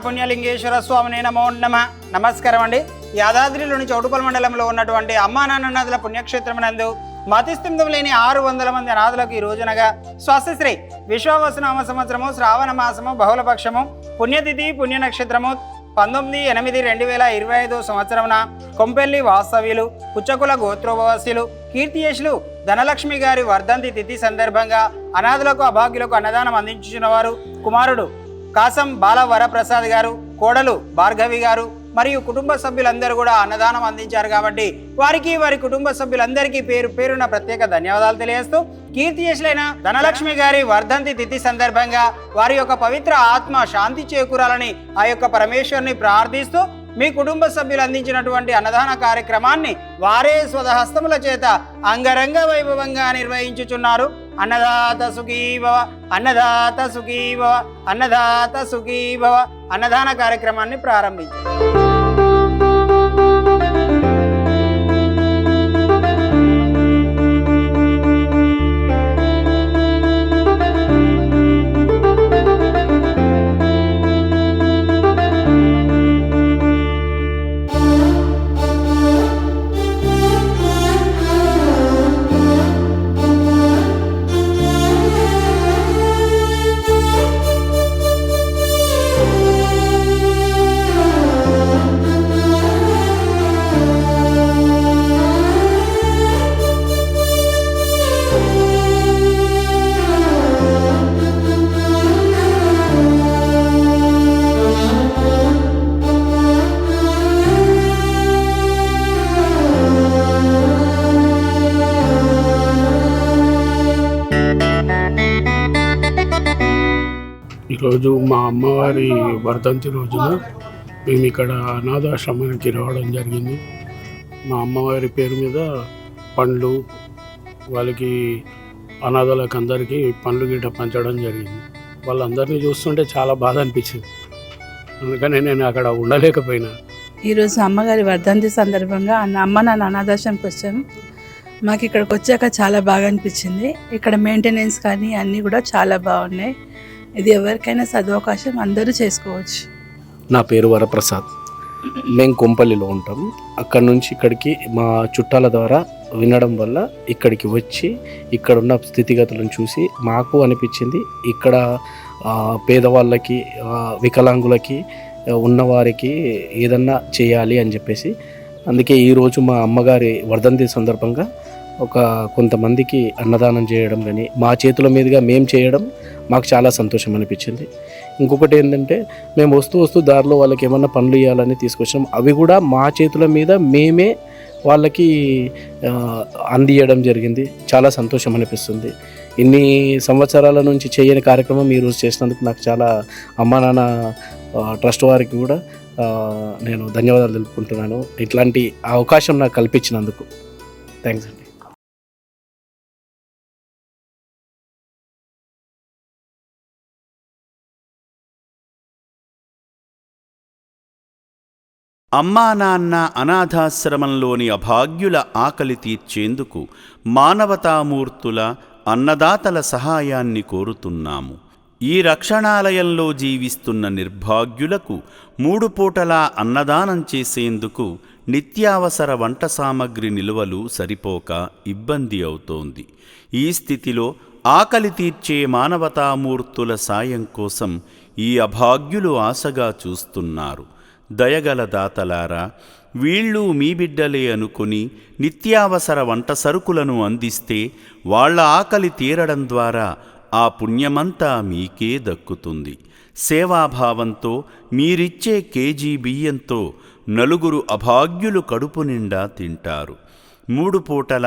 పుణ్యలింగేశ్వర స్వామినే నమో నమ. నమస్కారం అండి. యాదాద్రిలోని చౌటుపల్లి మండలంలో ఉన్నటువంటి అమ్మా నాన్న నదుల పుణ్యక్షేత్రం నందు మతిస్థిమితం లేని 600 మంది అనాథులకు ఈ రోజునగా స్వస్తిశ్రీ విశ్వావసునామ సంవత్సరము శ్రావణ మాసము బహుళపక్షము పుణ్యతిథి పుణ్య నక్షత్రము 19/8/2025 సంవత్సరమున కొంపెల్లి వాస్తవ్యులు పుచ్చకుల గోత్రోపవాస్యులు కీర్తియశులు ధనలక్ష్మి గారి వర్ధంతి తిథి సందర్భంగా అనాథులకు అభాగ్యులకు అన్నదానం అందించుచున్న వారు కుమారుడు కాసం బాల వరప్రసాద్ గారు, కోడలు భార్గవి గారు మరియు కుటుంబ సభ్యులందరూ కూడా అన్నదానం అందించారు. కాబట్టి వారికి వారి కుటుంబ సభ్యులందరికీ పేరు పేరున ప్రత్యేక ధన్యవాదాలు తెలియజేస్తూ కీర్తియశులైన ధనలక్ష్మి గారి వర్ధంతి తిథి సందర్భంగా వారి యొక్క పవిత్ర ఆత్మ శాంతి చేకూరాలని ఆ యొక్క పరమేశ్వరుని ప్రార్థిస్తూ మీ కుటుంబ సభ్యులు అందించినటువంటి అన్నదాన కార్యక్రమాన్ని వారే స్వహస్తముల చేత అంగరంగ వైభవంగా నిర్వహించుచున్నారు. అన్నదాత సుఖీభవ, అన్నదాత సుఖీభవ, అన్నదాత సుఖీభవ. అన్నదాన కార్యక్రమాన్ని ప్రారంభించారు. ఈరోజు మా అమ్మవారి వర్ధంతి రోజున మేము ఇక్కడ అనాథాశ్రమానికి రావడం జరిగింది. మా అమ్మవారి పేరు మీద పండ్లు వాళ్ళకి అనాథలకు అందరికీ పండ్లు గిట్ట పంచడం జరిగింది. వాళ్ళందరినీ చూస్తుంటే చాలా బాధ అనిపించింది. అందుకని నేను అక్కడ ఉండలేకపోయినా. ఈరోజు అమ్మగారి వర్ధంతి సందర్భంగా అమ్మ నాన్న అనాథాశ్రమంకి వచ్చాము. మాకు ఇక్కడికి వచ్చాక చాలా బాగా అనిపించింది. ఇక్కడ మెయింటెనెన్స్ కానీ అన్నీ కూడా చాలా బాగున్నాయి. ఇది ఎవరికైనా సదవకాశం, అందరూ చేసుకోవచ్చు. నా పేరు వరప్రసాద్. మేము కొంపల్లిలో ఉంటాం. అక్కడి నుంచి ఇక్కడికి మా చుట్టాల ద్వారా వినడం వల్ల ఇక్కడికి వచ్చి ఇక్కడున్న స్థితిగతులను చూసి మాకు అనిపించింది ఇక్కడ పేదవాళ్ళకి, వికలాంగులకి, ఉన్నవారికి ఏదన్నా చేయాలి అని చెప్పేసి. అందుకే ఈరోజు మా అమ్మగారి వర్ధంతి సందర్భంగా కొంతమందికి అన్నదానం చేయడం కానీ మా చేతుల మీదుగా మేము చేయడం మాకు చాలా సంతోషం అనిపించింది. ఇంకొకటి ఏంటంటే మేము వస్తూ దారిలో వాళ్ళకి ఏమన్నా పనులు ఇవ్వాలని తీసుకొచ్చాం. అవి కూడా మా చేతుల మీద మేమే వాళ్ళకి అందియడం జరిగింది. చాలా సంతోషం అనిపిస్తుంది. ఇన్ని సంవత్సరాల నుంచి చేయని కార్యక్రమం ఈరోజు చేసినందుకు నాకు చాలా అమ్మా నాన్న ట్రస్ట్ వారికి కూడా నేను ధన్యవాదాలు తెలుపుకుంటున్నాను. ఇట్లాంటి అవకాశం నాకు కల్పించినందుకు థ్యాంక్స్ అండి. అమ్మా నాన్న అనాథాశ్రమంలోని అభాగ్యుల ఆకలి తీర్చేందుకు మానవతామూర్తుల అన్నదాతల సహాయాన్ని కోరుతున్నాము. ఈ రక్షణాలయంలో జీవిస్తున్న నిర్భాగ్యులకు 3 పూటలా అన్నదానం చేసేందుకు నిత్యావసర వంట సామగ్రి నిల్వలు సరిపోక ఇబ్బంది అవుతోంది. ఈ స్థితిలో ఆకలి తీర్చే మానవతామూర్తుల సాయం కోసం ఈ అభాగ్యులు ఆశగా చూస్తున్నారు. దయగల దాతలారా, వీళ్ళు మీ బిడ్డలే అనుకుని నిత్యావసర వంట సరుకులను అందిస్తే వాళ్ళ ఆకలి తీరడం ద్వారా ఆ పుణ్యమంతా మీకే దక్కుతుంది. సేవాభావంతో మీరిచ్చే కేజీ బియ్యంతో 4 అభాగ్యులు కడుపు నిండా తింటారు. 3 పూటల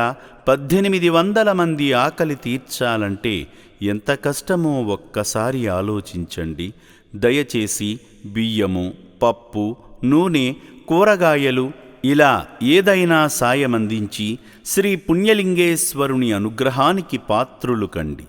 1800 మంది ఆకలి తీర్చాలంటే ఎంత కష్టమో ఒక్కసారి ఆలోచించండి. దయచేసి బియ్యము, పప్పు, నూనె, కూరగాయలు ఇలా ఏదైనా సాయమందించి శ్రీ పుణ్యలింగేశ్వరుని అనుగ్రహానికి పాత్రులు కండి.